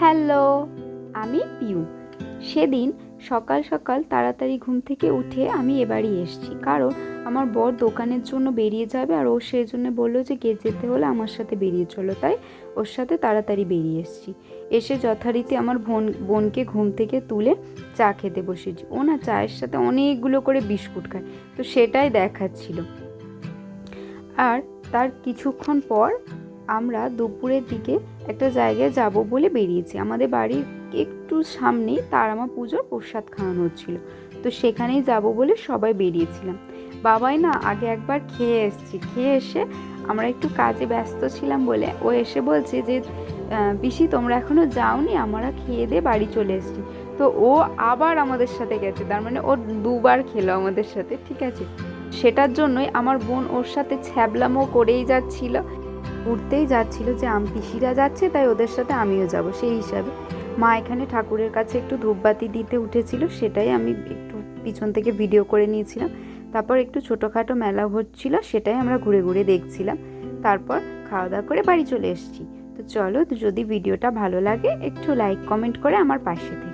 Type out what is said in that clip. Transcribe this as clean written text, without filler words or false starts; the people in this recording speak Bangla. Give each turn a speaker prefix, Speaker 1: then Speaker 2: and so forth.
Speaker 1: হ্যালো, আমি পিউ। সেদিন সকাল সকাল তাড়াতাড়ি ঘুম থেকে উঠে আমি এ বাড়ি এসেছি, কারণ আমার বর দোকানের জন্য বেরিয়ে যাবে, আর ও সেই জন্য বললো যে যেতে হলে আমার সাথে বেরিয়ে চলো। তাই ওর সাথে তাড়াতাড়ি বেরিয়ে এসেছি। এসে যথারীতি আমার বোনকে ঘুম থেকে তুলে চা খেতে বসেছি। ও না চায়ের সাথে অনেকগুলো করে বিস্কুট খায়, তো সেটাই দেখাচ্ছিল। আর তার কিছুক্ষণ পর আমরা দুপুরের দিকে একটা জায়গায় যাব বলে বেরিয়েছি। আমাদের বাড়ির একটু সামনেই তারামা পুজোর প্রসাদ খাওয়ানো হচ্ছিল, তো সেখানেই যাব বলে সবাই বেরিয়েছিলাম। বাবাই না আগে একবার খেয়ে এসেছি, খেয়ে এসে আমরা একটু কাজে ব্যস্ত ছিলাম বলে ও এসে বলছে যে পিসি তোমরা এখনো যাওনি, আমরা খেয়ে দিয়ে বাড়ি চলে এসেছি। তো ও আবার আমাদের সাথে গেছে, তার মানে ও দুবার খেলো আমাদের সাথে, ঠিক আছে। সেটার জন্যই আমার বোন ওর সাথে ছ্যাবলামো করেই যাচ্ছিল, উঠতেই যাচ্ছিল যে পিসিরা যাচ্ছে তাই ওদের সাথে আমিও যাব। সেই হিসাবে মা এখানে ঠাকুরের কাছে একটু ধূপবাতি দিতে উঠেছিল, সেটাই আমি একটু পিছন থেকে ভিডিও করে নিয়েছিলাম। তারপর একটু ছোটোখাটো মেলা হচ্ছিল, সেটাই আমরা ঘুরে ঘুরে দেখছিলাম। তারপর খাওয়া দাওয়া করে বাড়ি চলে এসেছি। তো চলো, যদি ভিডিওটা ভালো লাগে একটু লাইক কমেন্ট করে আমার পাশে থেকে